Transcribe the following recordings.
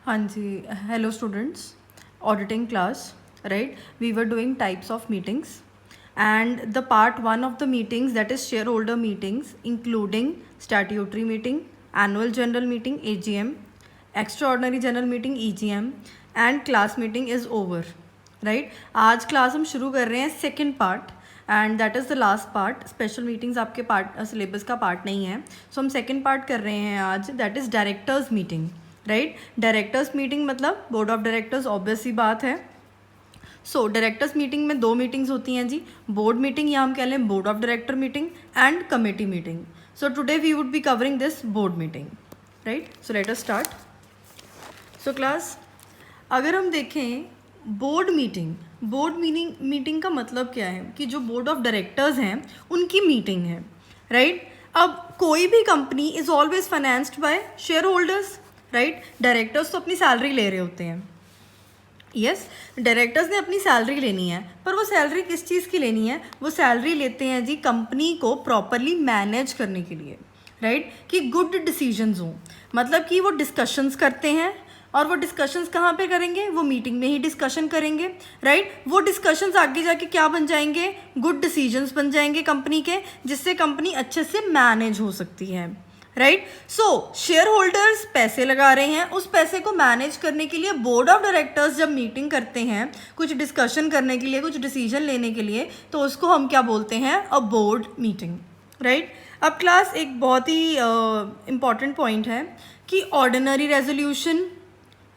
हाँ जी, hello students, auditing class, right? We were doing types of meetings, and the part one of the meetings, that is shareholder meetings, including statutory meeting, annual general meeting AGM, extraordinary general meeting EGM, and class meeting is over, right? आज class हम शुरू कर रहे हैं second part, and that is the last part. Special meetings आपके part syllabus का part नहीं है, सो हम सेकेंड पार्ट कर रहे हैं आज, that is directors meeting, right? Directors meeting मतलब बोर्ड ऑफ डायरेक्टर्स, ऑब्वियस सी बात है. सो डायरेक्टर्स मीटिंग में दो मीटिंग्स होती हैं जी, बोर्ड मीटिंग या हम कह लें board of director meeting and committee meeting. So today we would be covering this board meeting, right? So let us start. So class, अगर हम देखें बोर्ड मीटिंग का मतलब क्या है कि जो बोर्ड ऑफ डायरेक्टर्स हैं उनकी मीटिंग है, राइट? अब कोई भी company is always financed by share holders, right? Directors तो अपनी सैलरी ले रहे होते हैं, यस, डायरेक्टर्स ने अपनी सैलरी लेनी है, पर वो सैलरी किस चीज़ की लेनी है? वो सैलरी लेते हैं जी कंपनी को प्रॉपरली मैनेज करने के लिए, राइट? कि गुड डिसीजंस हों, मतलब कि वो डिस्कशंस करते हैं, और वो डिस्कशंस कहाँ पे करेंगे? वो मीटिंग में ही डिस्कशन करेंगे, राइट? वो डिस्कशंस आगे जाके क्या बन जाएंगे? गुड डिसीजंस बन जाएंगे कंपनी के, जिससे कंपनी अच्छे से मैनेज हो सकती है, राइट? सो शेयर होल्डर्स पैसे लगा रहे हैं, उस पैसे को मैनेज करने के लिए बोर्ड ऑफ डायरेक्टर्स जब मीटिंग करते हैं कुछ डिस्कशन करने के लिए, कुछ डिसीजन लेने के लिए, तो उसको हम क्या बोलते हैं? अ बोर्ड मीटिंग, राइट? अब क्लास एक बहुत ही इम्पॉर्टेंट पॉइंट है कि ऑर्डिनरी रेजोल्यूशन,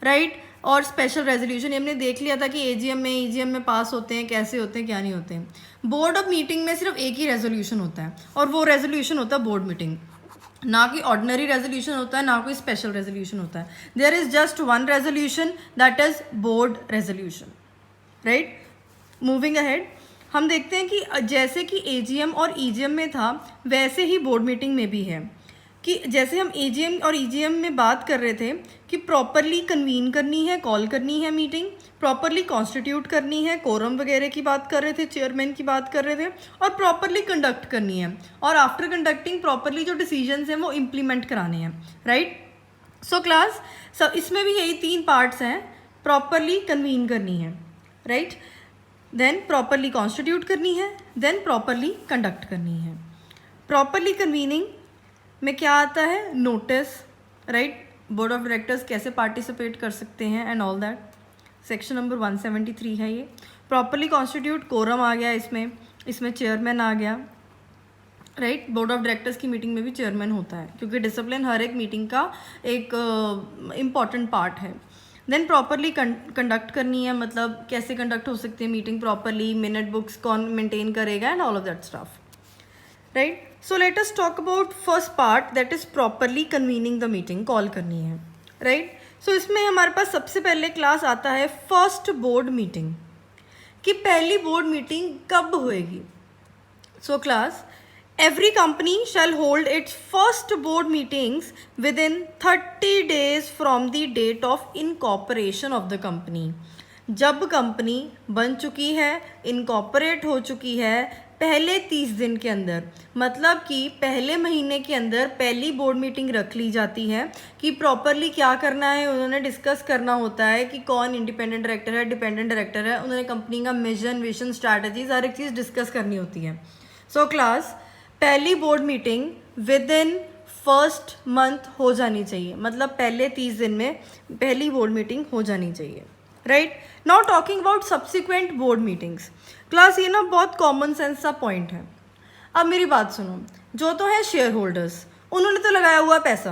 राइट, और स्पेशल रेजोल्यूशन हमने देख लिया था कि एजीएम में ईजीएम में पास होते हैं, कैसे होते हैं, क्या नहीं होते हैं. बोर्ड ऑफ मीटिंग में सिर्फ एक ही रेजोल्यूशन होता है, और वो रेजोल्यूशन होता है बोर्ड मीटिंग. ना कि ऑर्डिनरी रेजोल्यूशन होता है, ना कोई स्पेशल रेजोल्यूशन होता है. There is just one resolution, that is board resolution, right? Moving ahead, हम देखते हैं कि जैसे कि एजीएम और ईजीएम में था, वैसे ही बोर्ड मीटिंग में भी है. कि जैसे हम एजीएम और ईजीएम में बात कर रहे थे कि प्रॉपरली कन्वीन करनी है, कॉल करनी है मीटिंग, प्रॉपरली कॉन्स्टिट्यूट करनी है, कोरम वगैरह की बात कर रहे थे, चेयरमैन की बात कर रहे थे, और प्रॉपरली कंडक्ट करनी है, और आफ्टर कंडक्टिंग प्रॉपरली जो डिसीजंस हैं वो इम्प्लीमेंट कराने हैं, राइट? सो क्लास, सब इसमें भी यही तीन पार्ट्स हैं. प्रॉपरली कन्वीन करनी है, राइट? देन प्रॉपरली कॉन्स्टिट्यूट करनी है, देन प्रॉपरली कंडक्ट करनी है. प्रॉपरली कन्वीनिंग में क्या आता है? Notice, right? Board of directors कैसे पार्टिसिपेट कर सकते हैं and all that. Section number 173 है ये. प्रॉपरली कॉन्स्टिट्यूट, कोरम आ गया इसमें चेयरमैन आ गया, राइट? बोर्ड ऑफ डायरेक्टर्स की मीटिंग में भी चेयरमैन होता है, क्योंकि डिसिप्लिन हर एक मीटिंग का एक इम्पॉर्टेंट पार्ट है. देन प्रॉपरली कंडक्ट करनी है, मतलब कैसे कंडक्ट हो सकती है मीटिंग प्रॉपरली, मिनट बुक्स कौन मेंटेन करेगा and all of that stuff, right? So let us talk about first part, that is properly convening the meeting, call करनी है, राइट? सो इसमें हमारे पास सबसे पहले क्लास आता है फर्स्ट बोर्ड मीटिंग, कि पहली बोर्ड मीटिंग कब होएगी. So class, every company shall hold its first board meetings within 30 days from the date of incorporation of the company. जब कंपनी बन चुकी है, इनकॉर्पोरेट हो चुकी है, पहले 30 दिन के अंदर, मतलब कि पहले महीने के अंदर पहली बोर्ड मीटिंग रख ली जाती है कि प्रॉपरली क्या करना है. उन्होंने डिस्कस करना होता है कि कौन इंडिपेंडेंट डायरेक्टर है, डिपेंडेंट डायरेक्टर है, उन्होंने कंपनी का मिशन, विजन, स्ट्रैटेजीज, हर एक चीज़ डिस्कस करनी होती है. सो क्लास, पहली board meeting with in first month हो जानी चाहिए, मतलब पहले 30 दिन में पहली बोर्ड मीटिंग हो जानी चाहिए, right? Now talking about subsequent board meetings. Class, ये ना बहुत कॉमन सेंस सा पॉइंट है. अब मेरी बात सुनो, जो तो है शेयर होल्डर्स, उन्होंने तो लगाया हुआ पैसा,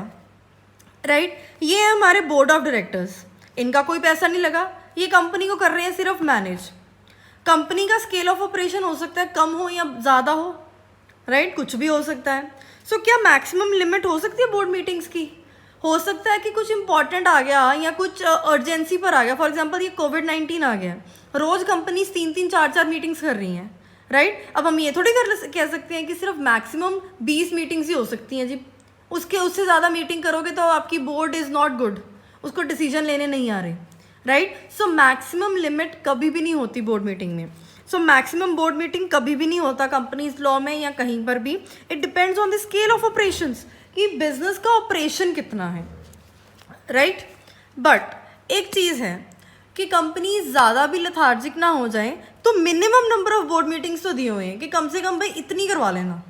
राइट? ये है हमारे बोर्ड ऑफ डायरेक्टर्स, इनका कोई पैसा नहीं लगा, ये कंपनी को कर रहे हैं सिर्फ मैनेज. कंपनी का स्केल ऑफ ऑपरेशन हो सकता है कम हो या ज़्यादा हो, राइट? कुछ भी हो सकता है. सो क्या मैक्सिमम लिमिट हो सकती है बोर्ड मीटिंग्स की? हो सकता है कि कुछ इंपॉर्टेंट आ गया या कुछ अर्जेंसी पर आ गया. फॉर एग्जांपल ये कोविड-19 आ गया, रोज़ कंपनीज 3-3, 4-4 मीटिंग्स कर रही हैं, राइट? अब हम ये थोड़ी कह सकते हैं कि सिर्फ मैक्सिमम 20 मीटिंग्स ही हो सकती हैं जी. उससे ज़्यादा मीटिंग करोगे तो आपकी बोर्ड इज़ नॉट गुड, उसको डिसीजन लेने नहीं आ रहे, राइट? सो मैक्सिमम लिमिट कभी भी नहीं होती बोर्ड मीटिंग में. सो मैक्सिमम बोर्ड मीटिंग कभी भी नहीं होता कंपनीज लॉ में या कहीं पर भी. It depends on the scale of operations, कि बिजनेस का ऑपरेशन कितना है, राइट? बट एक चीज़ है कि कंपनी ज़्यादा भी लथार्जिक ना हो जाए, तो minimum number of board meetings तो दिए हुए हैं कि कम से कम भाई इतनी करवा लेना,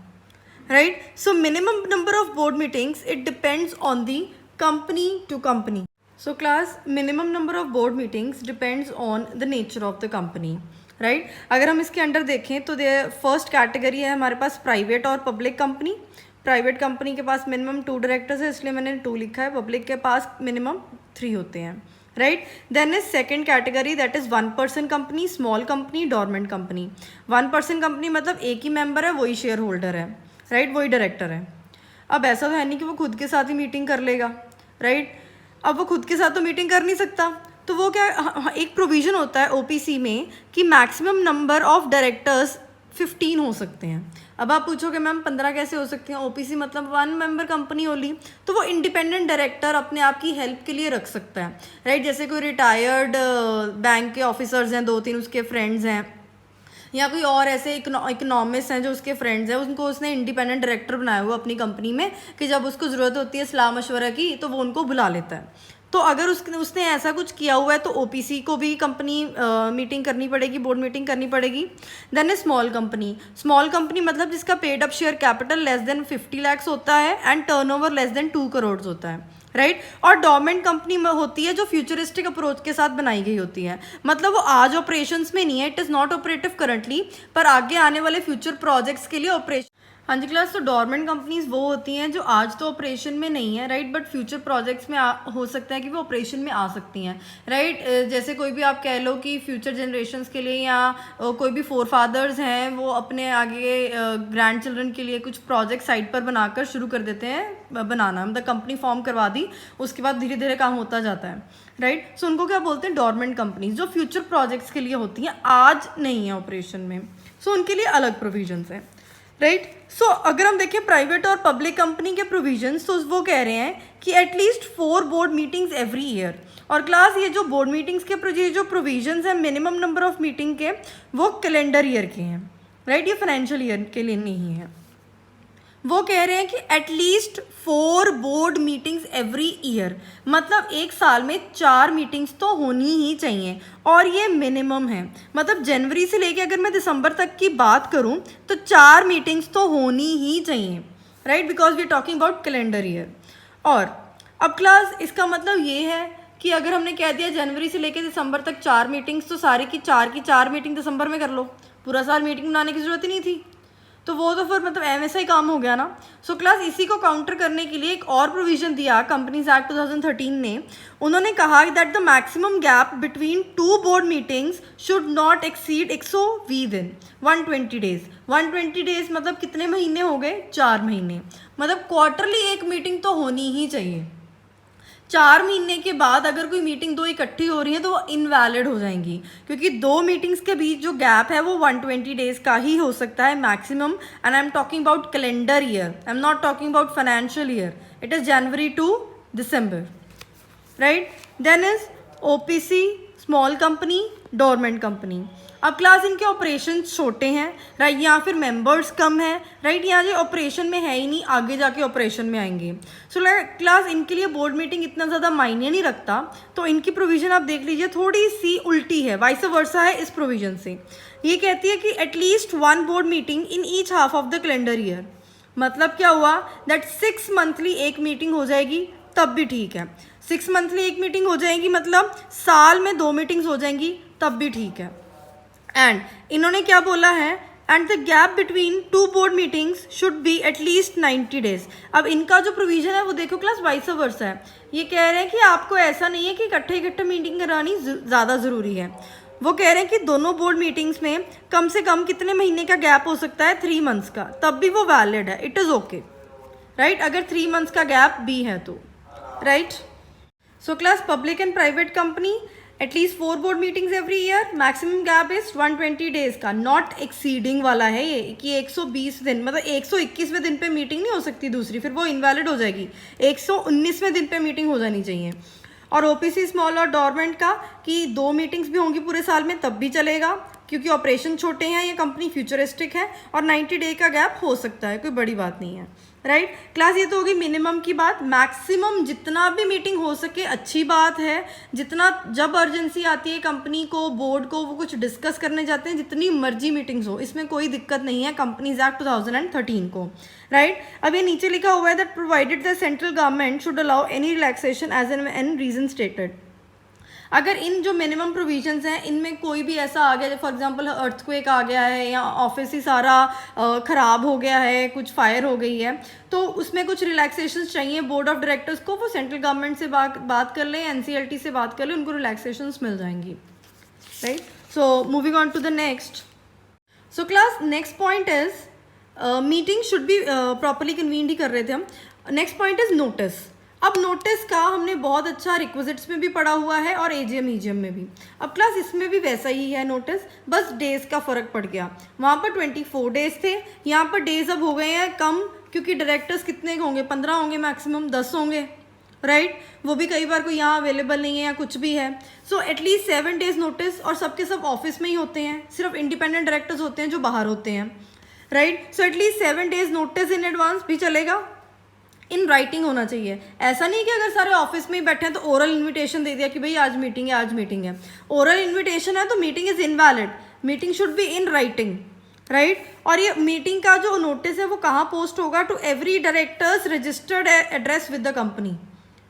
right. So minimum number of board meetings it depends on the company to company. So class, minimum number of board meetings depends on the nature of the company, right. अगर हम इसके अंडर देखें तो फर्स्ट कैटेगरी है हमारे पास private और public company. Private company के पास minimum 2 directors है, इसलिए मैंने 2 लिखा है. पब्लिक के पास मिनिमम 3 होते हैं, right. Then is second category, that is 1 person company, small company, dormant company. 1 person company मतलब एक ही मेंबर है, वही शेयर होल्डर है, राइट, वही डायरेक्टर है. अब ऐसा तो है नहीं कि वो खुद के साथ ही मीटिंग कर लेगा, राइट. अब वो खुद के साथ तो मीटिंग कर नहीं सकता, तो वो क्या, एक प्रोविज़न होता है ओपीसी में कि मैक्सिमम नंबर ऑफ डायरेक्टर्स 15 हो सकते हैं. अब आप पूछोगे मैम 15 कैसे हो सकते हैं, ओपीसी मतलब 1 मेंबर कंपनी होली, तो वो इंडिपेंडेंट डायरेक्टर अपने आप की हेल्प के लिए रख सकता है, राइट. जैसे कोई रिटायर्ड बैंक के ऑफिसर्स हैं 2-3, उसके फ्रेंड्स हैं, या कोई और ऐसे इकोनॉमिस्ट हैं जो उसके फ्रेंड्स हैं, उनको उसने इंडिपेंडेंट डायरेक्टर बनाया हुआ अपनी कंपनी में कि जब उसको ज़रूरत होती है सलाह मशवरा की तो वो उनको बुला लेता है. तो अगर उसने ऐसा कुछ किया हुआ है तो ओपीसी को भी कंपनी मीटिंग करनी पड़ेगी, बोर्ड मीटिंग करनी पड़ेगी. देन ए स्मॉल कंपनी. स्मॉल कंपनी मतलब जिसका paid up share capital less than 50 lakhs होता है and turnover less than 2 crores होता है, राइट. और डोरमेंट कंपनी में होती है जो फ्यूचरिस्टिक अप्रोच के साथ बनाई गई होती है, मतलब वो आज ऑपरेशंस में नहीं है, it is not operative currently, पर आगे आने वाले फ्यूचर प्रोजेक्ट्स के लिए ऑपरेशन. हाँ जी क्लास, तो डोरमेंट कंपनीज वो होती हैं जो आज तो ऑपरेशन में नहीं है, राइट, बट फ्यूचर प्रोजेक्ट्स में हो सकता है कि वो ऑपरेशन में आ सकती हैं, राइट. जैसे कोई भी आप कह लो कि फ्यूचर जनरेशन्स के लिए या कोई भी फोर फादर्स हैं वो अपने आगे ग्रैंड चिल्ड्रन के लिए कुछ प्रोजेक्ट साइट पर बनाकर शुरू कर देते हैं बनाना, मतलब कंपनी फॉर्म करवा दी, उसके बाद धीरे धीरे काम होता जाता है, राइट. सो उनको क्या बोलते हैं, डोरमेंट कंपनीज, जो फ्यूचर प्रोजेक्ट्स के लिए होती हैं, आज नहीं है ऑपरेशन में. सो उनके लिए अलग प्रोविजंस हैं, राइट. सो अगर हम देखें प्राइवेट और पब्लिक कंपनी के प्रोविजंस, तो वो कह रहे हैं कि at least 4 board meetings every year. और क्लास, ये जो बोर्ड मीटिंग्स के जो प्रोविजंस हैं मिनिमम नंबर ऑफ मीटिंग के, वो कैलेंडर ईयर के हैं, राइट, ये फाइनेंशियल ईयर के लिए नहीं है. वो कह रहे हैं कि at least 4 board meetings every year, मतलब एक साल में 4 मीटिंग्स तो होनी ही चाहिए, और ये मिनिमम है. मतलब जनवरी से लेके अगर मैं दिसंबर तक की बात करूं तो 4 मीटिंग्स तो होनी ही चाहिए, right, because we talking about calendar year. और अब क्लास, इसका मतलब ये है कि अगर हमने कह दिया जनवरी से लेके दिसंबर तक 4 मीटिंग्स, तो सारी की 4 मीटिंग दिसंबर में कर लो, पूरा साल मीटिंग बनाने की जरूरत ही नहीं थी, तो वो तो फिर मतलब ऐसा ही काम हो गया ना. सो क्लास, इसी को काउंटर करने के लिए एक और प्रोविजन दिया कंपनीज एक्ट 2013 ने. उन्होंने कहा that the maximum gap between 2 board meetings should not exceed 120 दिन 120 डेज. 120 डेज मतलब कितने महीने हो गए, 4 महीने, मतलब क्वार्टरली एक मीटिंग तो होनी ही चाहिए. 4 महीने के बाद अगर कोई मीटिंग 2 इकट्ठी हो रही है तो वो इनवैलिड हो जाएंगी, क्योंकि 2 मीटिंग्स के बीच जो गैप है वो 120 डेज का ही हो सकता है maximum. And I am talking about calendar year, I am not talking about financial year. It is January to December, right. Then is OPC, small company, dormant company. अब class, इनके operation छोटे हैं, right, या फिर members कम हैं, right, या जो operation में है ही नहीं, आगे जाके ऑपरेशन में आएंगे. सो क्लास, इनके लिए बोर्ड मीटिंग इतना ज़्यादा मायने नहीं रखता. तो इनकी प्रोविज़न आप देख लीजिए, थोड़ी सी उल्टी है, वाइस वर्सा है इस प्रोविज़न से. ये कहती है कि at least 1 board meeting in each half of the calendar year. मतलब क्या हुआ, दैट 6 मंथली एक मीटिंग हो जाएगी तब भी ठीक है. 6 मंथली एक मीटिंग हो जाएगी मतलब साल में 2 मीटिंग्स हो जाएंगी तब भी ठीक है. एंड इन्होंने क्या बोला है, and the gap between 2 board meetings should be at least 90 days. अब इनका जो प्रोविजन है वो देखो क्लास, वाइस वर्सा है. ये कह रहे हैं कि आपको ऐसा नहीं है कि इकट्ठे मीटिंग करानी ज़्यादा ज़रूरी है. वो कह रहे हैं कि दोनों बोर्ड मीटिंग्स में कम से कम कितने महीने का गैप हो सकता है, 3 मंथ्स का, तब भी वो वैलिड है, इट इज़ ओके, राइट, अगर 3 मंथ्स का गैप भी है तो, right. So class, public and private company, at least 4 board meetings every year, maximum gap is 120 days का, नॉट एक्सीडिंग वाला है ये कि 120 दिन, मतलब 121वें दिन पे मीटिंग नहीं हो सकती दूसरी, फिर वो इनवैलिड हो जाएगी. 119वें दिन पे मीटिंग हो जानी चाहिए. और ओपीसी, स्मॉल और डोरमेंट का कि 2 मीटिंग्स भी होंगी पूरे साल में तब भी चलेगा, क्योंकि ऑपरेशन छोटे हैं, ये कंपनी फ्यूचरिस्टिक है और 90 डे का गैप हो सकता है, कोई बड़ी बात नहीं है, राइट। क्लास ये तो होगी मिनिमम की बात। मैक्सिमम जितना भी मीटिंग हो सके अच्छी बात है, जितना जब अर्जेंसी आती है कंपनी को, बोर्ड को, वो कुछ डिस्कस करने जाते हैं, जितनी मर्जी मीटिंग्स हो, इसमें कोई दिक्कत नहीं है कंपनीज एक्ट 2013 को, राइट। अब ये नीचे लिखा हुआ है that provided the central government should allow any relaxation as an reason stated. अगर इन जो मिनिमम प्रोविजंस हैं इनमें कोई भी ऐसा आ गया, फॉर एग्जांपल अर्थक्वेक आ गया है या ऑफिस ही सारा ख़राब हो गया है, कुछ फायर हो गई है, तो उसमें कुछ रिलैक्सेशन चाहिए बोर्ड ऑफ डायरेक्टर्स को, वो सेंट्रल गवर्नमेंट से बात कर लें, NCLT से बात कर लें, उनको रिलैक्सेशंस मिल जाएंगी, right. So moving on to the next. So class next point is meeting should be properly convened ही कर रहे थे हम। Next point is notice. अब नोटिस का हमने बहुत अच्छा रिक्विजिट्स में भी पढ़ा हुआ है और AGM EGM में भी। अब क्लास इसमें भी वैसा ही है नोटिस, बस डेज का फ़र्क पड़ गया। वहाँ पर 24 डेज थे, यहाँ पर डेज अब हो गए हैं कम, क्योंकि डायरेक्टर्स कितने होंगे, 15 होंगे मैक्सिमम, 10 होंगे, राइट। वो भी कई बार कोई यहाँ अवेलेबल नहीं है या कुछ भी है। सो एटलीस्ट 7 डेज नोटिस, और सबके सब ऑफिस में ही होते हैं, सिर्फ इंडिपेंडेंट डायरेक्टर्स होते हैं जो बाहर होते हैं, right. So at least 7 days notice in advance भी चलेगा, इन राइटिंग होना चाहिए। ऐसा नहीं कि अगर सारे ऑफिस में ही बैठे हैं तो ओरल इन्विटेशन दे दिया कि भाई आज मीटिंग है, आज मीटिंग है। ओरल इन्विटेशन है तो meeting is invalid, meeting should be in writing, right. और ये मीटिंग का जो नोटिस है वो कहाँ पोस्ट होगा, to every directors registered address with the company,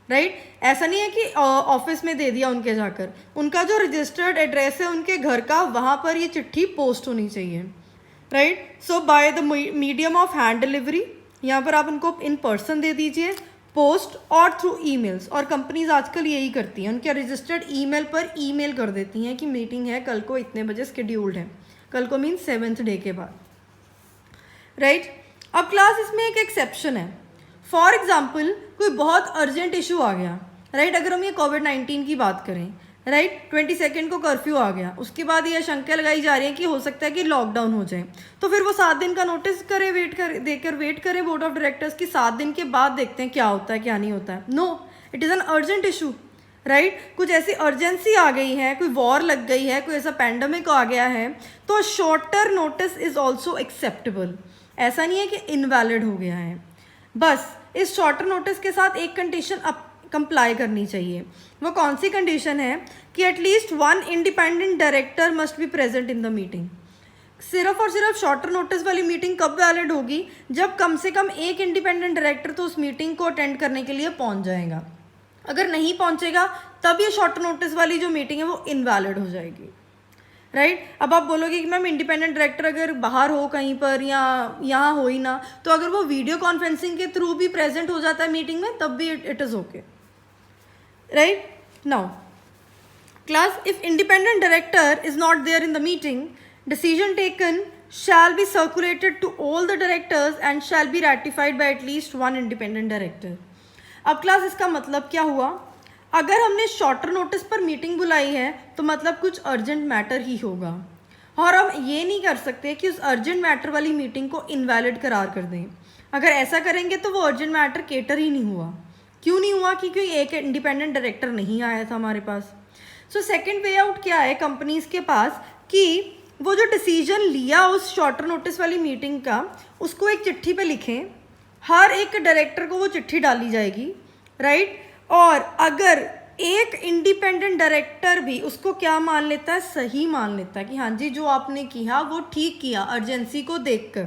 right. ऐसा नहीं है कि ऑफिस में दे दिया उनके जाकर, उनका जो रजिस्टर्ड एड्रेस है उनके घर का, वहाँ पर ये चिट्ठी पोस्ट होनी चाहिए, right. So by the medium of hand delivery, यहाँ पर आप उनको इन पर्सन दे दीजिए, पोस्ट और थ्रू ईमेल्स। और कंपनीज आजकल यही करती हैं, उनके रजिस्टर्ड ईमेल पर ईमेल कर देती हैं कि मीटिंग है कल को इतने बजे स्केड्यूल्ड है, कल को मीन्स 7th डे के बाद, राइट। अब क्लास इसमें एक एक्सेप्शन है। फॉर एग्जाम्पल कोई बहुत अर्जेंट इशू आ गया, राइट। अगर हम ये कोविड-19 की बात करें, राइट, 22 को कर्फ्यू आ गया, उसके बाद ये आशंका लगाई जा रही है कि हो सकता है कि लॉकडाउन हो जाए, तो फिर वो 7 दिन का नोटिस करे, वेट करे बोर्ड ऑफ डायरेक्टर्स की, 7 दिन के बाद देखते हैं क्या होता है क्या नहीं होता है। No, it is an urgent issue, right. कुछ ऐसी अर्जेंसी आ गई है, कोई वॉर लग गई है, कोई ऐसा पैंडमिक आ गया है, तो shorter notice is also acceptable. ऐसा नहीं है कि इनवैलिड हो गया है। बस इस शॉर्टर नोटिस के साथ एक कंडीशन कंप्लाई करनी चाहिए। वो कौन सी कंडीशन है कि at least 1 independent director must be present in the meeting. सिर्फ और सिर्फ शॉर्टर नोटिस वाली मीटिंग कब वैलिड होगी, जब कम से कम एक इंडिपेंडेंट डायरेक्टर तो उस मीटिंग को अटेंड करने के लिए पहुंच जाएगा। अगर नहीं पहुंचेगा तब ये शॉर्टर नोटिस वाली जो मीटिंग है वो इनवैलिड हो जाएगी, राइट। अब आप बोलोगे कि मैम इंडिपेंडेंट डायरेक्टर अगर बाहर हो कहीं पर या यहाँ हो ही ना, तो अगर वो वीडियो कॉन्फ्रेंसिंग के थ्रू भी प्रेजेंट हो जाता है मीटिंग में तब भी it is okay, right. Now class, if independent director is not there in the meeting, decision taken shall be circulated to all the directors and shall be ratified by at least 1 independent director. अब class इसका मतलब क्या हुआ, अगर हमने shorter notice पर meeting बुलाई है तो मतलब कुछ अर्जेंट मैटर ही होगा, और हम ये नहीं कर सकते कि उस अर्जेंट मैटर वाली मीटिंग को इनवैलिड करार कर दें। अगर ऐसा करेंगे तो वो अर्जेंट मैटर केटर ही नहीं हुआ। क्यों नहीं हुआ, क्योंकि एक इंडिपेंडेंट डायरेक्टर नहीं आया था हमारे पास। सो सेकेंड वे आउट क्या है कंपनीज के पास, कि वो जो डिसीजन लिया उस शॉर्टर नोटिस वाली मीटिंग का, उसको एक चिट्ठी पे लिखें, हर एक डायरेक्टर को वो चिट्ठी डाली जाएगी, राइट। और अगर एक इंडिपेंडेंट डायरेक्टर भी उसको क्या मान लेता है, सही मान लेता है कि हाँ जी जो आपने किया वो ठीक किया अर्जेंसी को देखकर,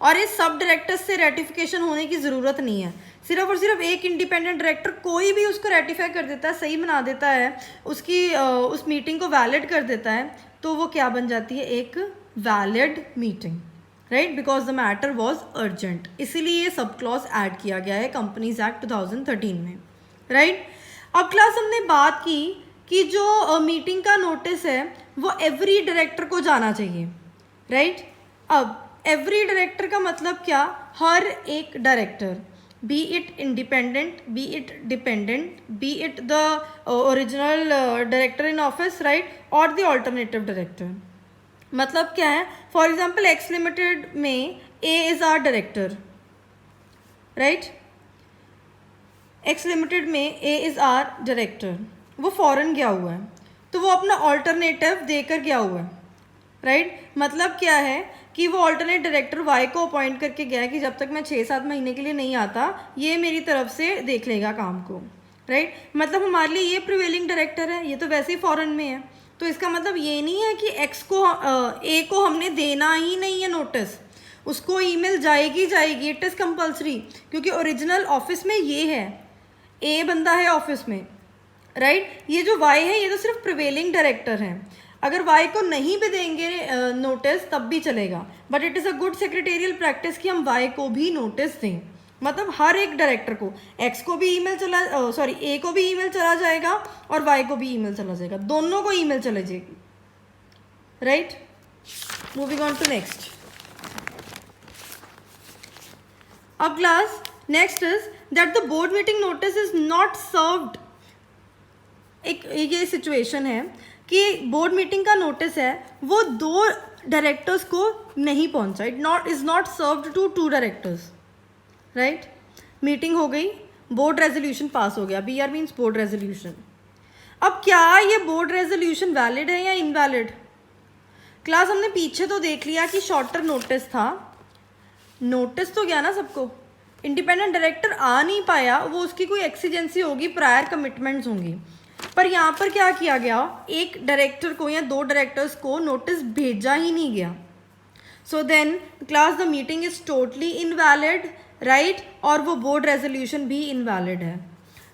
और इस सब डायरेक्टर्स से रेटिफिकेशन होने की ज़रूरत नहीं है, सिर्फ और सिर्फ एक इंडिपेंडेंट डायरेक्टर कोई भी उसको रेटिफाई कर देता है, सही बना देता है, उसकी उस मीटिंग को वैलिड कर देता है, तो वो क्या बन जाती है, एक valid meeting, right, because the matter was urgent. इसीलिए ये सब क्लॉज ऐड किया गया है कंपनीज एक्ट 2013 में, राइट। अब क्लास हमने बात की कि जो मीटिंग का नोटिस है वो एवरी डायरेक्टर को जाना चाहिए, राइट। अब एवरी डायरेक्टर का मतलब क्या, हर एक director, be it independent, be it dependent, be it the original director in office, right, और द ऑल्टरनेटिव डायरेक्टर। मतलब क्या है, फॉर एग्जाम्पल एक्स लिमिटेड में A is our director, right, X limited में ए इज़ आर डायरेक्टर, वो foreign गया हुआ है तो वो अपना ऑल्टरनेटिव देकर गया हुआ है, राइट मतलब क्या है कि वो ऑल्टरनेट डायरेक्टर वाई को अपॉइंट करके गया कि जब तक मैं 6-7 महीने के लिए नहीं आता ये मेरी तरफ से देख लेगा काम को, राइट मतलब हमारे लिए ये प्रिवेलिंग डायरेक्टर है, ये तो वैसे ही फॉरेन में है, तो इसका मतलब ये नहीं है कि एक्स को ए को हमने देना ही नहीं है नोटिस, उसको ईमेल जाएगी, इट इज़ कंपल्सरी, क्योंकि ओरिजिनल ऑफिस में ये है, ए बंदा है ऑफिस में, राइट ये जो वाई है ये तो सिर्फ प्रिवेलिंग डायरेक्टर है, अगर वाई को नहीं भी देंगे नोटिस तब भी चलेगा, but it is a good secretarial practice कि हम वाई को भी नोटिस दें, मतलब हर एक डायरेक्टर को, एक्स को भी ईमेल चला ए को भी ईमेल चला जाएगा और वाई को भी ईमेल चला जाएगा, दोनों को ईमेल चले जाएगी, right. Moving on to next. अब class next is that the board meeting notice is not served. एक ये सिचुएशन है कि बोर्ड मीटिंग का नोटिस है वो 2 डायरेक्टर्स को नहीं पहुंचा, is not served to 2 directors, right. Meeting हो गई, बोर्ड रेजोल्यूशन पास हो गया, BR मीन्स बोर्ड रेजोल्यूशन। अब क्या ये बोर्ड रेजोल्यूशन वैलिड है या इनवैलिड? क्लास हमने पीछे तो देख लिया कि शॉर्टर नोटिस था, नोटिस तो गया ना सबको, इंडिपेंडेंट डायरेक्टर आ नहीं पाया, वो उसकी कोई एक्सीजेंसी होगी, प्रायर कमिटमेंट्स होंगी, पर यहाँ पर क्या किया गया, एक डायरेक्टर को या 2 डायरेक्टर्स को नोटिस भेजा ही नहीं गया, so then class the meeting is totally invalid, right, और वो बोर्ड रेजोल्यूशन भी इनवैलिड है।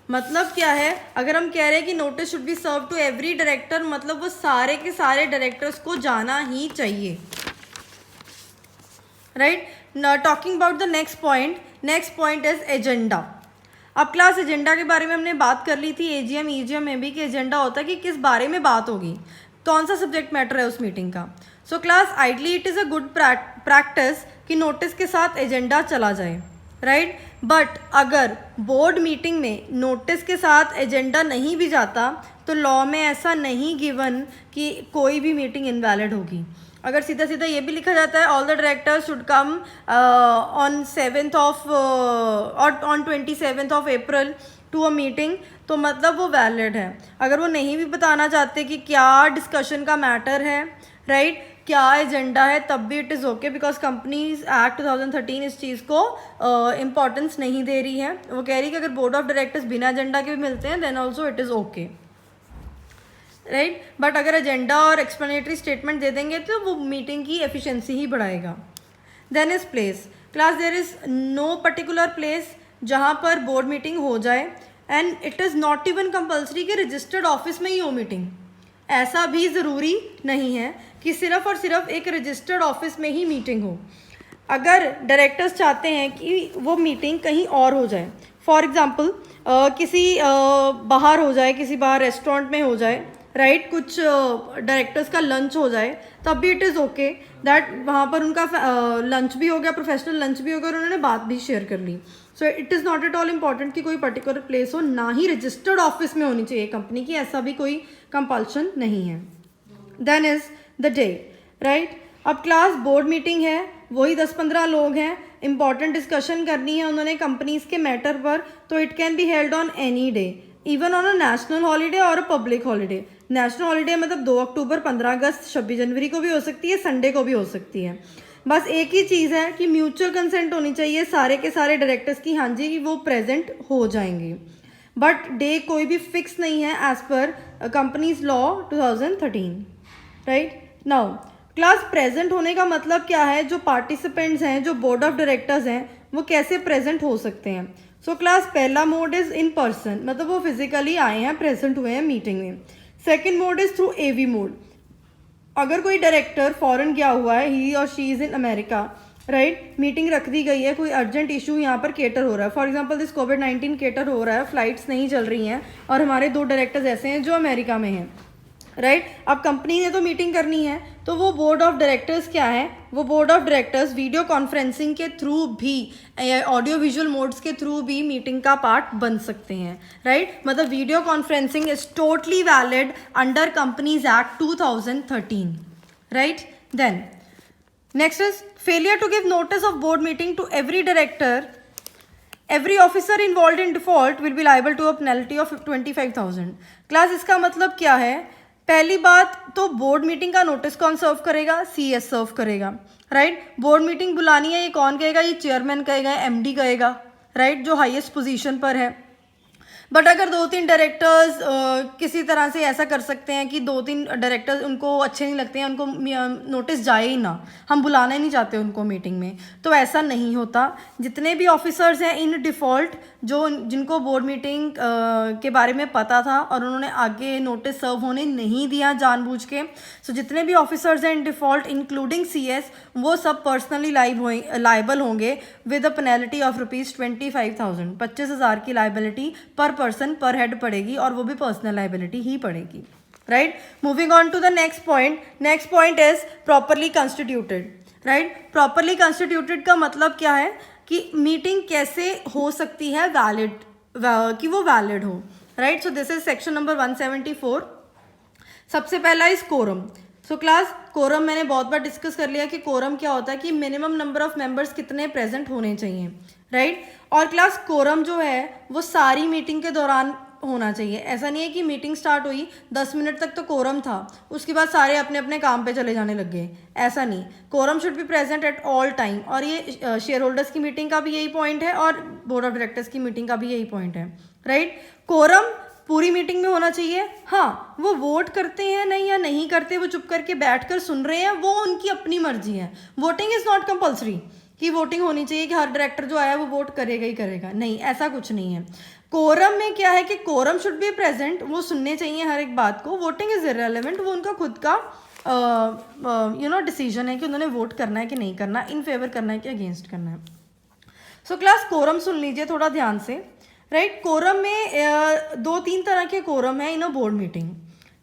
मतलब क्या है, अगर हम कह रहे हैं कि notice should be serve to every director, मतलब वो सारे के सारे डायरेक्टर्स को जाना ही चाहिए, right. Talking about the next point is agenda. अब क्लास एजेंडा के बारे में हमने बात कर ली थी AGM EGM में भी कि एजेंडा होता है कि किस बारे में बात होगी, कौन सा सब्जेक्ट मैटर है उस मीटिंग का। So class ideally it is a good practice कि नोटिस के साथ एजेंडा चला जाए, राइट, बट अगर बोर्ड मीटिंग में नोटिस के साथ एजेंडा नहीं भी जाता तो लॉ में ऐसा नहीं गिवन कि कोई भी मीटिंग इनवैलिड होगी। अगर सीधा सीधा ये भी लिखा जाता है all the directors should come on 7th और on 27th of April to a meeting, तो मतलब वो वैलिड है। अगर वो नहीं भी बताना चाहते कि क्या डिस्कशन का मैटर है, राइट, क्या एजेंडा है, तब भी it is okay, because companies act 2013 इस चीज़ को इम्पॉर्टेंस नहीं दे रही है, वो कह रही है कि अगर बोर्ड ऑफ डायरेक्टर्स बिना एजेंडा के भी मिलते हैं then also it is okay, right, but अगर एजेंडा और एक्सप्लेनेटरी स्टेटमेंट दे देंगे तो वो मीटिंग की एफिशिएंसी ही बढ़ाएगा। Then is place. Class there is no particular place जहाँ पर बोर्ड मीटिंग हो जाए, and it is not even compulsory कि रजिस्टर्ड ऑफिस में ही हो मीटिंग, ऐसा भी ज़रूरी नहीं है कि सिर्फ और सिर्फ एक रजिस्टर्ड ऑफिस में ही मीटिंग हो। अगर डायरेक्टर्स चाहते हैं कि वो मीटिंग कहीं और हो जाए, फॉर एग्ज़ाम्पल किसी बाहर हो जाए, किसी बाहर रेस्टोरेंट में हो जाए, राइट, कुछ डायरेक्टर्स का लंच हो जाए, तब भी इट इज़ ओके दैट वहाँ पर उनका लंच भी हो गया, प्रोफेशनल लंच भी हो गया और उन्होंने बात भी शेयर कर ली। So it is not at all important कि कोई पर्टिकुलर प्लेस हो, ना ही रजिस्टर्ड ऑफिस में होनी चाहिए कंपनी की, ऐसा भी कोई कंपल्शन नहीं है। Then is the day, right. अब क्लास बोर्ड मीटिंग है, वही 10-15 लोग हैं, इंपॉर्टेंट डिस्कशन करनी है उन्होंने कंपनीज के मैटर पर, तो it can be held on any day, even on a national holiday और a public holiday. National holiday मतलब 2 अक्टूबर, 15 अगस्त, 26 जनवरी को भी हो सकती है, संडे को भी हो सकती है। बस एक ही चीज़ है कि म्यूचुअल कंसेंट होनी चाहिए सारे के सारे डायरेक्टर्स की, हाँ जी वो प्रेजेंट हो जाएंगे, बट डे कोई भी फिक्स नहीं है as per companies law 2013, right. Now class present होने का मतलब क्या है, जो पार्टिसिपेंट्स हैं, जो बोर्ड ऑफ डायरेक्टर्स हैं, वो कैसे प्रेजेंट हो सकते हैं। सो क्लास पहला मोड इज़ इन पर्सन, मतलब वो फिजिकली आए हैं, प्रेजेंट हुए हैं मीटिंग में। Second mode is through AV mode, अगर कोई डायरेक्टर फॉरेन गया हुआ है, ही और she is in America, right, meeting रख दी गई है, कोई अर्जेंट इशू यहाँ पर केटर हो रहा है, for example this COVID-19 cater हो रहा है, फ्लाइट्स नहीं चल रही हैं और हमारे 2 डायरेक्टर्स ऐसे हैं जो अमेरिका में हैं, राइट। अब कंपनी ने तो मीटिंग करनी है, तो वो बोर्ड ऑफ डायरेक्टर्स क्या है, वो board of directors video conferencing के थ्रू भी, ऑडियो विजुअल मोड्स के थ्रू भी मीटिंग का पार्ट बन सकते हैं, राइट। मतलब video conferencing is totally valid under companies act 2013, right. Then next is failure to give notice of board meeting to every director, every officer involved in default will be liable to a penalty of 25,000। Class इसका मतलब क्या है पहली बात तो board meeting का notice कौन सर्व करेगा? CS सर्व करेगा, राइट। बोर्ड मीटिंग बुलानी है, ये कौन कहेगा? ये चेयरमैन कहेगा, MD कहेगा, राइट, जो हाईएस्ट पोजीशन पर है। बट अगर 2-3 डायरेक्टर्स किसी तरह से ऐसा कर सकते हैं कि 2-3 डायरेक्टर्स उनको अच्छे नहीं लगते हैं, उनको नोटिस जाए ही ना, हम बुलाना ही नहीं चाहते उनको मीटिंग में, तो ऐसा नहीं होता। जितने भी ऑफिसर्स हैं इन डिफ़ॉल्ट, जो जिनको बोर्ड मीटिंग के बारे में पता था और उन्होंने आगे नोटिस सर्व होने नहीं दिया जानबूझ के, सो जितने भी ऑफिसर्स हैं इन डिफ़ॉल्ट इंक्लूडिंग CS, वो सब पर्सनली लाइबल होंगे विद अ पेनल्टी ऑफ ₹25,000। 25,000 की लाइबिलिटी पर पर्सन पर हेड पड़ेगी, और वो भी पर्सनल लाइबिलिटी ही पड़ेगी, right. Moving on to the next point is properly constituted, right. Properly constituted का मतलब क्या है कि मीटिंग कैसे हो सकती है वैलिड, कि वो वैलिड हो, right. So this is section number 174। सबसे पहला is quorum. So class, quorum मैंने बहुत बार डिस्कस कर लिया कि कोरम क्या होता है, कि मिनिमम नंबर ऑफ मेंबर्स कितने प्रेजेंट होने चाहिए, राइट। और क्लास कोरम जो है वो सारी मीटिंग के दौरान होना चाहिए। ऐसा नहीं है कि मीटिंग स्टार्ट हुई 10 मिनट तक तो कोरम था, उसके बाद सारे अपने अपने काम पे चले जाने लग गए, ऐसा नहीं। Quorum should be present at all time, और ये शेयर होल्डर्स की मीटिंग का भी यही पॉइंट है और बोर्ड ऑफ डायरेक्टर्स की मीटिंग का भी यही पॉइंट है, राइट। कोरम पूरी मीटिंग में होना चाहिए। हाँ, वो वोट करते हैं नहीं या नहीं करते, वो चुप करके बैठकर सुन रहे हैं, वो उनकी अपनी मर्जी है। वोटिंग इज़ नॉट कंपल्सरी कि वोटिंग होनी चाहिए कि हर डायरेक्टर जो आया वो वोट करेगा ही करेगा, नहीं, ऐसा कुछ नहीं है। कोरम में क्या है कि कोरम शुड बी प्रेजेंट, वो सुनने चाहिए हर एक बात को। वोटिंग इज इररेलेवेंट, वो उनका खुद का डिसीजन है कि उन्होंने वोट करना है कि नहीं करना, इन फेवर करना है कि अगेंस्ट करना है। सो क्लास, कोरम सुन लीजिए थोड़ा ध्यान से, राइट। कोरम में 2-3 तरह के कोरम है इन अ बोर्ड मीटिंग।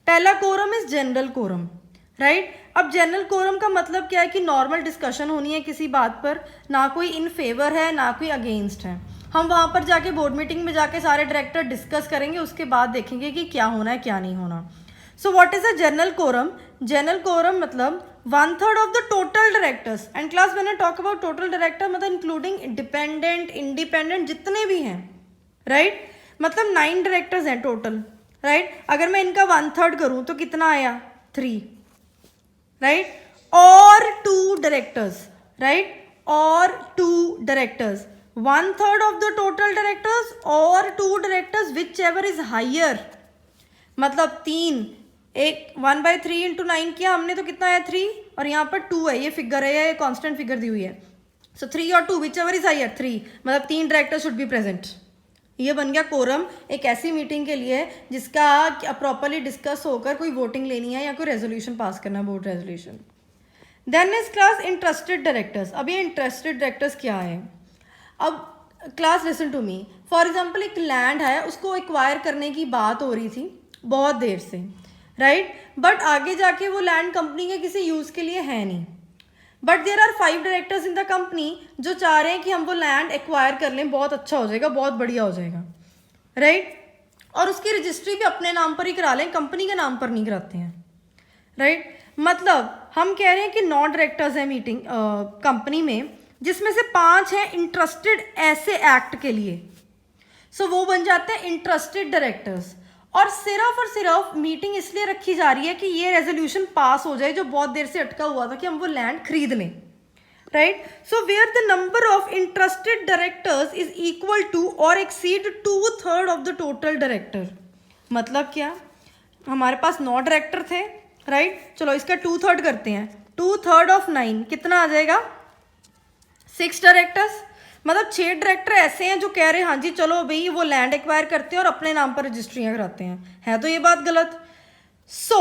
पहला quorum is general quorum, right. अब जनरल कोरम का मतलब क्या है कि नॉर्मल डिस्कशन होनी है किसी बात पर, ना कोई इन फेवर है ना कोई अगेंस्ट है। हम वहाँ पर जाके बोर्ड मीटिंग में जाके सारे डायरेक्टर डिस्कस करेंगे, उसके बाद देखेंगे कि क्या होना है क्या नहीं होना। So what is a general quorum? General quorum मतलब 1/3 of the total directors. And class, मैंने टॉक अबाउट टोटल डायरेक्टर मतलब इंक्लूडिंग डिपेंडेंट, इंडिपेंडेंट, जितने भी हैं, राइट। मतलब 9 डायरेक्टर्स हैं टोटल, राइट। अगर मैं इनका 1/3 करूँ तो कितना आया? 3, राइट। और 2 डायरेक्टर्स, राइट, और 2 directors, 1/3 of the total directors और 2 directors, whichever is higher. मतलब 3, एक 1/3 इंटू 9 किया हमने तो कितना आया? 3, और यहाँ पर 2 है, ये फिगर है, ये कॉन्स्टेंट फिगर दी हुई है। सो 3 और 2, विच एवर इज हायर, 3, मतलब 3 डायरेक्टर शुड बी प्रेजेंट। ये बन गया कोरम एक ऐसी मीटिंग के लिए जिसका प्रॉपरली डिस्कस होकर कोई वोटिंग लेनी है या कोई रेजोल्यूशन पास करना है, board resolution. Then is class interested directors. अब ये इंटरेस्टेड डायरेक्टर्स क्या है? अब class listen to me, for example एक लैंड है, उसको एक्वायर करने की बात हो रही थी बहुत देर से, राइट। बट आगे जाके वो लैंड कंपनी के किसी यूज़ के लिए है नहीं, but there are 5 directors in the company जो चाह रहे हैं कि हम वो लैंड एक्वायर कर लें, बहुत अच्छा हो जाएगा, बहुत बढ़िया हो जाएगा, राइट। और उसकी रजिस्ट्री भी अपने नाम पर ही करा लें, कंपनी के नाम पर नहीं कराते हैं, राइट। मतलब हम कह रहे हैं कि 9 डायरेक्टर्स हैं मीटिंग कंपनी में, जिसमें से 5 हैं इंटरेस्टेड ऐसे एक्ट के लिए, सो वो बन जाते हैं इंटरेस्टेड डायरेक्टर्स। और सिर्फ मीटिंग इसलिए रखी जा रही है कि ये रेजोल्यूशन पास हो जाए जो बहुत देर से अटका हुआ था कि हम वो लैंड खरीद लें, right. So where the number of interested directors is equal to or exceed 2/3 of the total director. मतलब क्या? हमारे पास 9 डायरेक्टर थे, राइट। चलो इसका 2/3 करते हैं, 2/3 ऑफ 9 कितना आ जाएगा? 6 डायरेक्टर्स। मतलब 6 डायरेक्टर ऐसे हैं जो कह रहे हैं हाँ जी चलो भाई वो लैंड एक्वायर करते हैं और अपने नाम पर रजिस्ट्रियाँ कराते हैं, है तो ये बात गलत। सो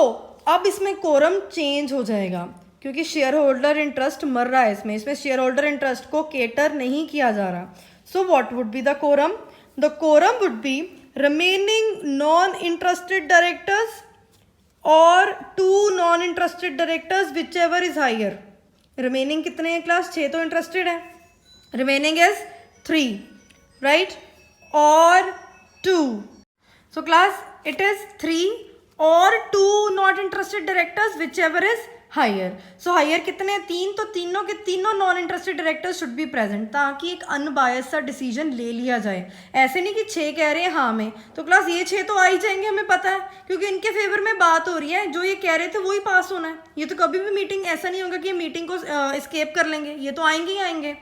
अब इसमें कोरम चेंज हो जाएगा क्योंकि शेयर होल्डर इंटरेस्ट मर रहा है इसमें शेयर होल्डर इंटरेस्ट को केटर नहीं किया जा रहा। So what would be the quorum? The quorum would be remaining non interested directors और 2 non interested directors whichever is higher. Remaining कितने हैं क्लास? 6 तो इंटरेस्टेड है, remaining is 3, right, or 2. So class, it is 3 or 2 not interested directors, whichever is higher. So higher कितने, 3, तो तीनों के तीनों non interested directors should be present, ताकि एक अनबायस सा डिसीजन ले लिया जाए। ऐसे नहीं कि 6 कह रहे हैं हाँ में, तो क्लास ये 6 तो आ ही जाएंगे, हमें पता है, क्योंकि इनके फेवर में बात हो रही है, जो ये कह रहे थे वही पास होना है। ये तो कभी भी मीटिंग ऐसा नहीं होगा कि ये मीटिंग को स्केप कर लेंगे, ये तो आएंगे ही आएंगे।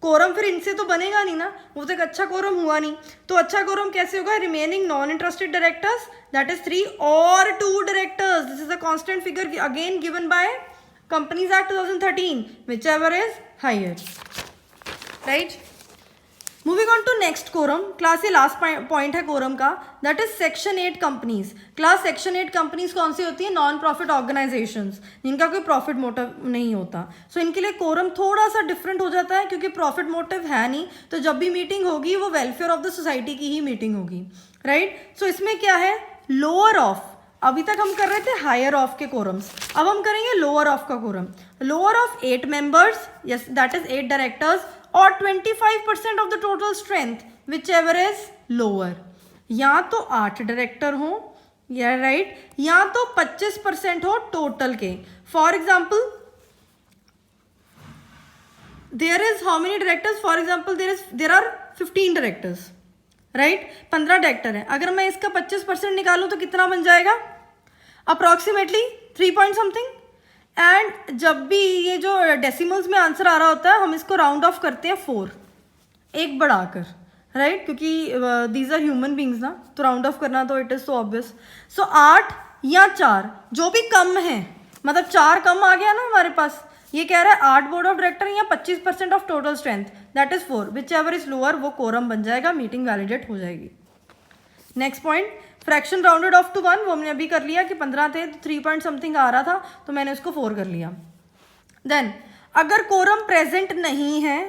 कोरम फिर इनसे तो बनेगा नहीं ना, वो तो एक अच्छा कोरम हुआ नहीं। तो अच्छा कोरम कैसे होगा, remaining non interested directors that is 3 और 2 directors, this is a constant figure again given by companies act 2013, whichever is higher, right. Moving on to next quorum, class ये लास्ट पॉइंट है quorum का, that is section 8 companies. Class section 8 companies कौन सी होती है, non profit organisations, जिनका कोई profit motive नहीं होता। सो इनके लिए कोरम थोड़ा सा डिफरेंट हो जाता है, क्योंकि प्रॉफिट मोटिव है नहीं, तो जब भी मीटिंग होगी वो वेलफेयर ऑफ द सोसाइटी की ही मीटिंग होगी, राइट। सो इसमें क्या है, लोअर ऑफ, अभी तक हम कर रहे थे हायर ऑफ के कोरम्स, अब हम करेंगे लोअर ऑफ का quorum. Lower of 8 members, yes that is 8 directors, और 25% of the total strength whichever is lower. या तो 8 डायरेक्टर हो, या राइट, या तो 25% हो टोटल के। For example there is how many directors, for example there are 15 directors, right, 15 director है। अगर मैं इसका 25% निकालूं तो कितना बन जाएगा, अप्रॉक्सीमेटली 3 पॉइंट समथिंग। एंड जब भी ये जो डेसिमल्स में आंसर आ रहा होता है, हम इसको राउंड ऑफ करते हैं 4, एक बढ़ाकर, राइट, क्योंकि दीज आर ह्यूमन बींग्स ना, तो राउंड ऑफ करना तो इट इज सो ऑब्वियस। सो 8 या 4 जो भी कम है, मतलब 4 कम आ गया ना हमारे पास, ये कह रहा है 8 बोर्ड ऑफ डायरेक्टर या 25% of total strength that is 4, whichever is lower, वो कोरम बन जाएगा, मीटिंग वैलिडेट हो जाएगी। Next point, fraction rounded off to 1, वो हमने अभी कर लिया कि 15 थे तो 3 पॉइंट समथिंग आ रहा था, तो मैंने उसको 4 कर लिया। देन अगर कोरम प्रेजेंट नहीं है,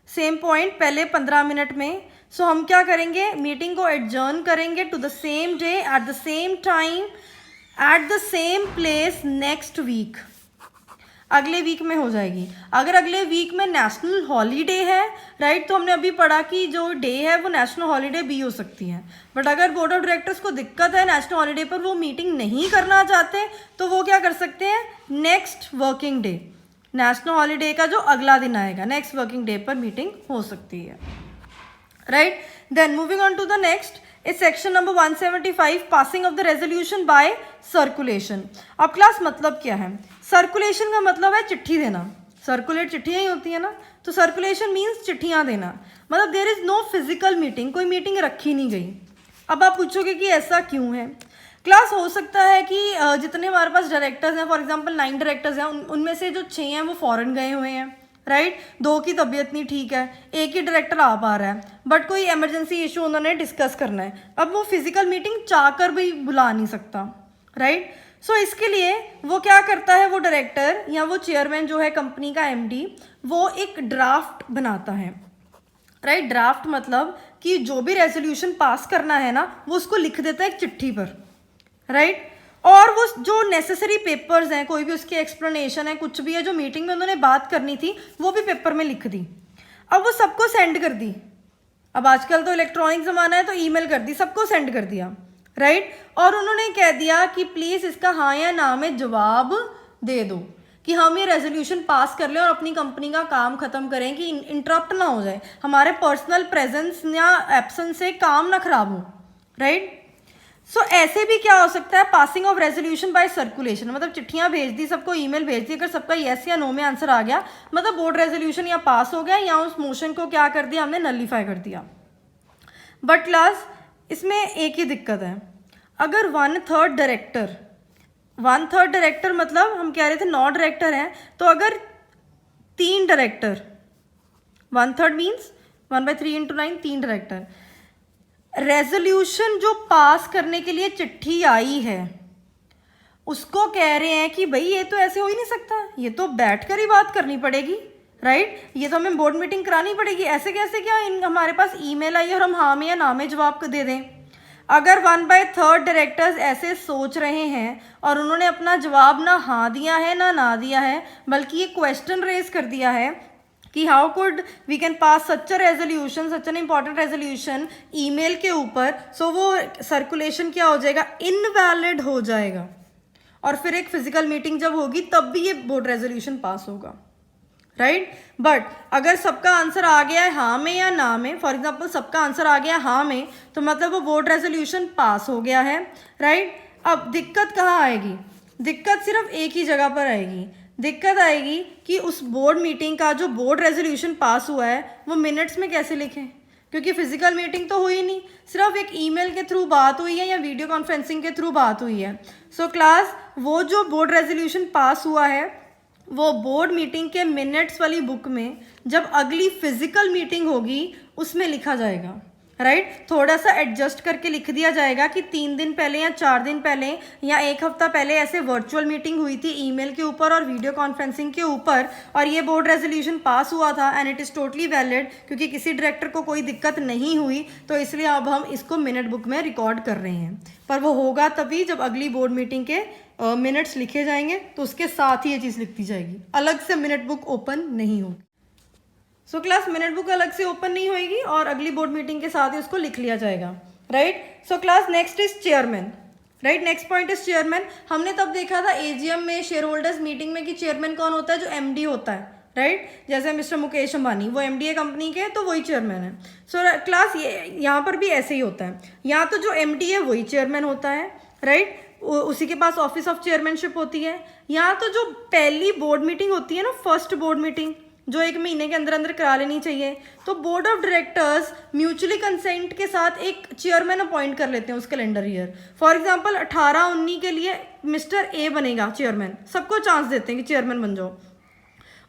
सेम पॉइंट पहले 15 मिनट में, सो हम क्या करेंगे, मीटिंग को एडजर्न करेंगे to the same day at the same time at the same place next week, अगले वीक में हो जाएगी। अगर अगले वीक में नेशनल हॉलीडे है, राइट, तो हमने अभी पढ़ा कि जो डे है वो नेशनल हॉलीडे भी हो सकती है। बट अगर बोर्ड ऑफ डायरेक्टर्स को दिक्कत है नेशनल हॉलीडे पर, वो मीटिंग नहीं करना चाहते, तो वो क्या कर सकते हैं, next working day, national holiday का जो अगला दिन आएगा, नेक्स्ट वर्किंग डे पर मीटिंग हो सकती है, right. Then moving on to the next is section number 175, passing of the resolution by circulation. अब क्लास मतलब क्या है, सर्कुलेशन का मतलब है चिट्ठी देना, सर्कुलेट चिट्ठियाँ ही होती है ना, तो सर्कुलेशन मीन्स चिट्ठियाँ देना, मतलब there is no physical meeting, कोई मीटिंग रखी नहीं गई। अब आप पूछोगे कि ऐसा क्यों है, क्लास हो सकता है कि जितने हमारे पास डायरेक्टर्स हैं, फॉर एग्जांपल 9 डायरेक्टर्स हैं, उनमें से जो 6 हैं वो फॉरेन गए हुए हैं, राइट, 2 की तबीयत नहीं ठीक है, एक ही डायरेक्टर आ पा रहा है, बट कोई इमरजेंसी इशू उन्होंने डिस्कस करना है, अब वो फिजिकल मीटिंग चाहकर भी बुला नहीं सकता, राइट। सो इसके लिए वो क्या करता है, वो डायरेक्टर या वो चेयरमैन जो है कंपनी का एमडी, वो एक ड्राफ्ट बनाता है, राइट। ड्राफ्ट मतलब कि जो भी रेजोल्यूशन पास करना है ना, वो उसको लिख देता है एक चिट्ठी पर, राइट। और वो जो नेसेसरी पेपर्स हैं, कोई भी उसकी एक्सप्लेनेशन है, कुछ भी है जो मीटिंग में उन्होंने बात करनी थी, वो भी पेपर में लिख दी। अब वो सबको सेंड कर दी, अब आजकल तो इलेक्ट्रॉनिक ज़माना है, तो ईमेल कर दी, सबको सेंड कर दिया, राइट। और उन्होंने कह दिया कि प्लीज़ इसका हाँ या ना में जवाब दे दो कि हम ये रेजोल्यूशन पास कर लें और अपनी कंपनी का काम ख़त्म करें, कि इंटरप्ट ना हो जाए, हमारे पर्सनल प्रेजेंस या एब्सेंस से काम ना खराब हो, राइट। सो ऐसे भी क्या हो सकता है, passing of resolution by circulation, मतलब चिट्ठियां भेज दी, सबको ईमेल भेज दी, अगर सबका येस या नो में आंसर आ गया, मतलब बोर्ड रेजोल्यूशन या पास हो गया, या उस मोशन को क्या कर दिया हमने, नलीफाई कर दिया। बट क्लास इसमें एक ही दिक्कत है, अगर 1/3 डायरेक्टर मतलब हम कह रहे थे 9 डायरेक्टर हैं, तो अगर 3 डायरेक्टर, 1/3 मीन्स 1/3 × 9, 3 डायरेक्टर, रेजोल्यूशन जो पास करने के लिए चिट्ठी आई है उसको कह रहे हैं कि भाई ये तो ऐसे हो ही नहीं सकता, ये तो बैठकर ही बात करनी पड़ेगी, राइट, ये तो हमें बोर्ड मीटिंग करानी पड़ेगी, ऐसे कैसे क्या हमारे पास ईमेल आई और हम हाँ में या ना में जवाब दे दें। अगर 1/3 डायरेक्टर्स ऐसे सोच रहे हैं और उन्होंने अपना जवाब ना हाँ दिया है ना दिया है, बल्कि ये क्वेश्चन रेज कर दिया है कि how could we can pass such a resolution, such an important resolution email के ऊपर, सो वो सर्कुलेशन क्या हो जाएगा, इनवैलिड हो जाएगा। और फिर एक फिजिकल मीटिंग जब होगी तब भी ये बोर्ड रेजोल्यूशन पास होगा, राइट। बट अगर सबका आंसर आ गया है हाँ में या ना में, फॉर एग्जाम्पल सबका आंसर आ गया हाँ में, तो मतलब वो बोर्ड रेजोल्यूशन पास हो गया है, राइट। अब दिक्कत कहाँ आएगी? दिक्कत सिर्फ एक ही जगह पर आएगी। दिक्कत आएगी कि उस बोर्ड मीटिंग का जो बोर्ड रेजोल्यूशन पास हुआ है वो मिनट्स में कैसे लिखें, क्योंकि फिजिकल मीटिंग तो हुई नहीं, सिर्फ एक ईमेल के थ्रू बात हुई है या वीडियो कॉन्फ्रेंसिंग के थ्रू बात हुई है। सो क्लास वो जो बोर्ड रेजोल्यूशन पास हुआ है वो बोर्ड मीटिंग के मिनट्स वाली बुक में जब अगली फिजिकल मीटिंग होगी उसमें लिखा जाएगा, राइट। थोड़ा सा एडजस्ट करके लिख दिया जाएगा कि 3 दिन पहले या 4 दिन पहले या 1 हफ्ता पहले ऐसे वर्चुअल मीटिंग हुई थी ईमेल के ऊपर और वीडियो कॉन्फ्रेंसिंग के ऊपर, और ये बोर्ड रेजोल्यूशन पास हुआ था and it is totally valid, क्योंकि किसी डायरेक्टर को कोई दिक्कत नहीं हुई, तो इसलिए अब हम इसको मिनट बुक में रिकॉर्ड कर रहे हैं। पर वो होगा तभी जब अगली बोर्ड मीटिंग के मिनट्स लिखे जाएंगे, तो उसके साथ ही ये चीज़ लिखती जाएगी, अलग से मिनट बुक ओपन नहीं होगी। सो क्लास मिनट बुक अलग से ओपन नहीं होएगी और अगली बोर्ड मीटिंग के साथ ही उसको लिख लिया जाएगा, right. So class next is chairman, right. Next point is chairman. हमने तब देखा था एजीएम में, शेयर होल्डर्स मीटिंग में कि चेयरमैन कौन होता है? जो एमडी होता है, राइट। जैसे मिस्टर मुकेश अंबानी, वो एमडी है कंपनी के, तो वही चेयरमैन है। सो क्लास ये यहाँ पर भी ऐसे ही होता है, यहाँ तो जो एमडी है वही चेयरमैन होता है, राइट। उसी के पास ऑफिस ऑफ चेयरमैनशिप होती है। यहाँ तो जो पहली बोर्ड मीटिंग होती है ना, फर्स्ट बोर्ड मीटिंग, जो 1 महीने के अंदर अंदर करा लेनी चाहिए, तो board of directors mutually consent के साथ एक चेयरमैन अपॉइंट कर लेते हैं उस कैलेंडर ईयर। फॉर एग्जांपल 18-19 के लिए मिस्टर ए बनेगा चेयरमैन, सबको चांस देते हैं कि चेयरमैन बन जाओ।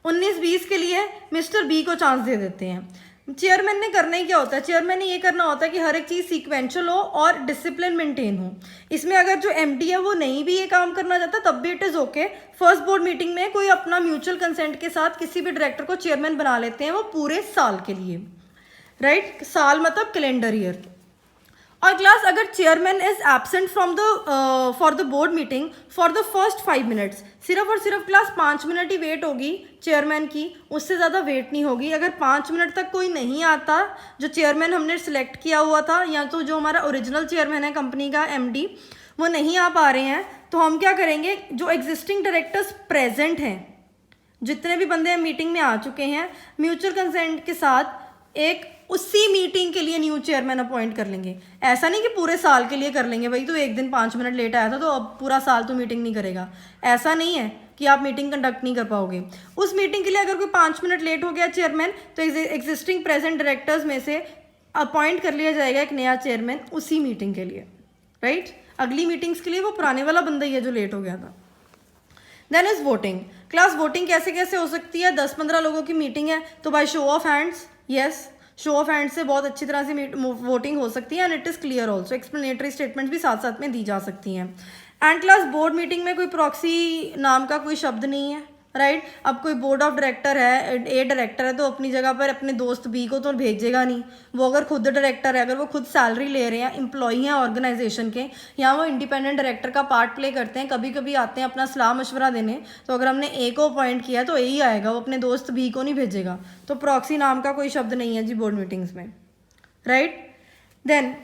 19-20 के लिए मिस्टर बी को चांस दे देते हैं। चेयरमैन ने करना ही क्या होता है? चेयरमैन ने ये करना होता है कि हर एक चीज़ सीक्वेंशियल हो और डिसिप्लिन मेंटेन हो। इसमें अगर जो एमडी है वो नहीं भी ये काम करना चाहता तब भी it is okay. First board meeting में कोई अपना म्यूचुअल कंसेंट के साथ किसी भी डायरेक्टर को चेयरमैन बना लेते हैं, वो पूरे साल के लिए, राइट। साल मतलब कैलेंडर ईयर। और क्लास अगर chairman is absent from the for the board meeting for the first 5 minutes, सिर्फ और सिर्फ क्लास 5 मिनट ही वेट होगी चेयरमैन की, उससे ज़्यादा वेट नहीं होगी। अगर 5 मिनट तक कोई नहीं आता, जो चेयरमैन हमने सिलेक्ट किया हुआ था या तो जो हमारा ओरिजिनल चेयरमैन है कंपनी का एमडी, वो नहीं आ पा रहे हैं, तो हम क्या करेंगे? जो एग्जिस्टिंग डायरेक्टर्स प्रेजेंट हैं, जितने भी बंदे मीटिंग में आ चुके हैं, म्यूचुअल कंसेंट के साथ एक उसी मीटिंग के लिए न्यू चेयरमैन अपॉइंट कर लेंगे। ऐसा नहीं कि पूरे साल के लिए कर लेंगे, भाई तो एक दिन 5 मिनट लेट आया था तो अब पूरा साल तो मीटिंग नहीं करेगा, ऐसा नहीं है कि आप मीटिंग कंडक्ट नहीं कर पाओगे। उस मीटिंग के लिए अगर कोई 5 मिनट लेट हो गया चेयरमैन, तो एग्जिस्टिंग प्रेजेंट डायरेक्टर्स में से अपॉइंट कर लिया जाएगा एक नया चेयरमैन उसी मीटिंग के लिए, राइट। अगली मीटिंग्स के लिए वो पुराने वाला बंदा ही है जो लेट हो गया था। Then is voting. Class voting कैसे कैसे हो सकती है? 10-15 लोगों की मीटिंग है तो by show of hands, yes, show of hand से बहुत अच्छी तरह से वोटिंग हो सकती है and it is clear also. Explanatory statements भी साथ साथ में दी जा सकती हैं। एंड क्लास बोर्ड मीटिंग में कोई प्रॉक्सी नाम का कोई शब्द नहीं है, राइट। अब कोई बोर्ड ऑफ डायरेक्टर है, ए डायरेक्टर है, तो अपनी जगह पर अपने दोस्त बी को तो भेजेगा नहीं। वो अगर खुद डायरेक्टर है, अगर वो खुद सैलरी ले रहे हैं, एम्प्लॉई हैं ऑर्गेनाइजेशन के, या वो इंडिपेंडेंट डायरेक्टर का पार्ट प्ले करते हैं, कभी कभी आते हैं अपना सलाह मशवरा देने, तो अगर हमने ए को अपॉइंट किया तो ए ही आएगा, वो अपने दोस्त बी को नहीं भेजेगा। तो प्रॉक्सी नाम का कोई शब्द नहीं है जी बोर्ड मीटिंग्स में, राइट। देन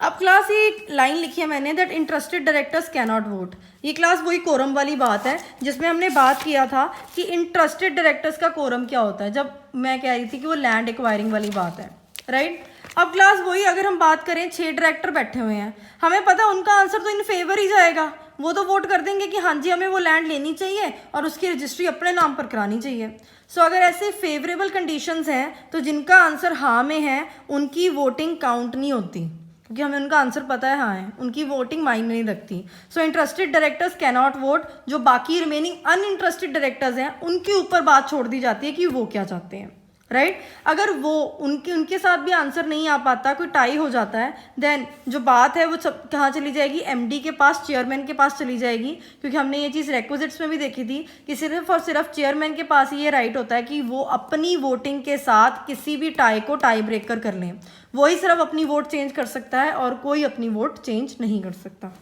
अब क्लास ये लाइन लिखी है मैंने, that interested directors cannot vote. ये क्लास वही कोरम वाली बात है जिसमें हमने बात किया था कि इंटरेस्टेड डायरेक्टर्स का कोरम क्या होता है, जब मैं कह रही थी कि वो लैंड एक्वायरिंग वाली बात है, राइट। अब क्लास वही, अगर हम बात करें 6 डायरेक्टर बैठे हुए हैं, हमें पता है उनका आंसर तो इन फेवर ही जाएगा, वो तो वोट कर देंगे कि हाँ जी हमें वो लैंड लेनी चाहिए और उसकी रजिस्ट्री अपने नाम पर करानी चाहिए। सो अगर ऐसे फेवरेबल कंडीशंस हैं तो जिनका आंसर हाँ में है उनकी वोटिंग काउंट नहीं होती, क्योंकि हमें उनका आंसर पता है हाँ है, उनकी वोटिंग मायने नहीं रखती। So interested directors cannot vote. जो बाकी रिमेनिंग अनइंटरेस्टेड डायरेक्टर्स हैं उनके ऊपर बात छोड़ दी जाती है कि वो क्या चाहते हैं, राइट। अगर वो उनके साथ भी आंसर नहीं आ पाता, कोई टाई हो जाता है, देन जो बात है वो सब कहाँ चली जाएगी? एमडी के पास, चेयरमैन के पास चली जाएगी, क्योंकि हमने ये चीज़ रेक्विजिट्स में भी देखी थी कि सिर्फ और सिर्फ चेयरमैन के पास ही ये राइट होता है कि वो अपनी वोटिंग के साथ किसी भी टाई को टाई ब्रेकर कर लें। वही सिर्फ अपनी वोट चेंज कर सकता है और कोई अपनी वोट चेंज नहीं कर सकता।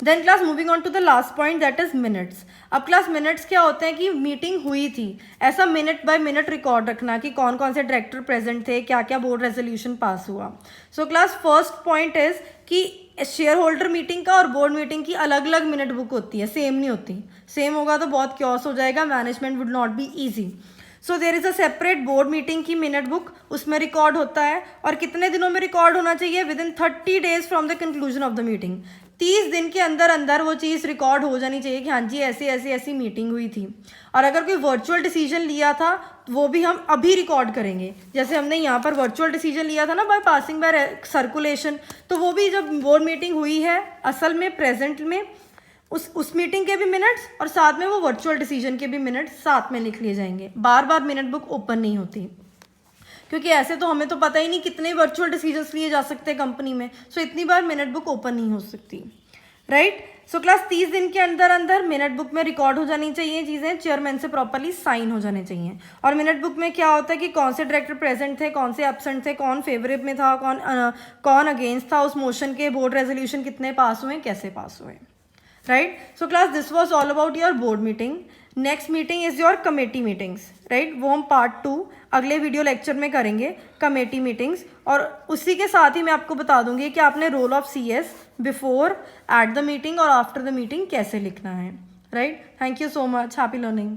Then class moving on to the last point, that is minutes. अब क्लास मिनट्स क्या होते हैं कि मीटिंग हुई थी, ऐसा मिनट बाय मिनट रिकॉर्ड रखना कि कौन कौन से डायरेक्टर प्रेजेंट थे, क्या क्या बोर्ड रेजोल्यूशन पास हुआ। So class first point is कि शेयर होल्डर मीटिंग का और बोर्ड मीटिंग की अलग अलग मिनट बुक होती है, सेम नहीं होती। सेम होगा तो बहुत क्योस हो जाएगा, management would not be easy. So there is a separate board meeting की मिनट बुक, उसमें रिकॉर्ड होता है। और कितने दिनों में रिकॉर्ड होना चाहिए? With in 30 days from the conclusion of the meeting. 30 दिन के अंदर अंदर वो चीज़ रिकॉर्ड हो जानी चाहिए कि हाँ जी ऐसी मीटिंग हुई थी। और अगर कोई वर्चुअल डिसीजन लिया था वो भी हम अभी रिकॉर्ड करेंगे। जैसे हमने यहाँ पर वर्चुअल डिसीजन लिया था ना बाय पासिंग बाय सर्कुलेशन, तो वो भी जब बोर्ड मीटिंग हुई है असल में प्रेजेंट में उस मीटिंग के भी मिनट्स और साथ में वो वर्चुअल डिसीजन के भी मिनट्स साथ में लिख लिए जाएंगे। बार बार मिनट बुक ओपन नहीं होती, क्योंकि ऐसे तो हमें तो पता ही नहीं कितने वर्चुअल डिसीजंस लिए जा सकते हैं कंपनी में। सो इतनी बार मिनट बुक ओपन नहीं हो सकती, राइट। सो क्लास 30 दिन के अंदर अंदर मिनट बुक में रिकॉर्ड हो जानी चाहिए चीज़ें, चेयरमैन से प्रॉपर्ली साइन हो जाने चाहिए। और मिनट बुक में क्या होता है कि कौन से डायरेक्टर प्रेजेंट थे, कौन से एब्सेंट थे, कौन फेवरेट में था, कौन अगेंस्ट था उस मोशन के, बोर्ड रेजोल्यूशन कितने पास हुए, कैसे पास हुए, right? So class, this was all about your board meeting. Next meeting is your committee meetings, right? वो हम पार्ट 2 अगले वीडियो लेक्चर में करेंगे, कमेटी मीटिंग्स। और उसी के साथ ही मैं आपको बता दूंगी कि आपने role of CS before, at the meeting और आफ्टर द मीटिंग कैसे लिखना है, right? Thank you so much, happy learning.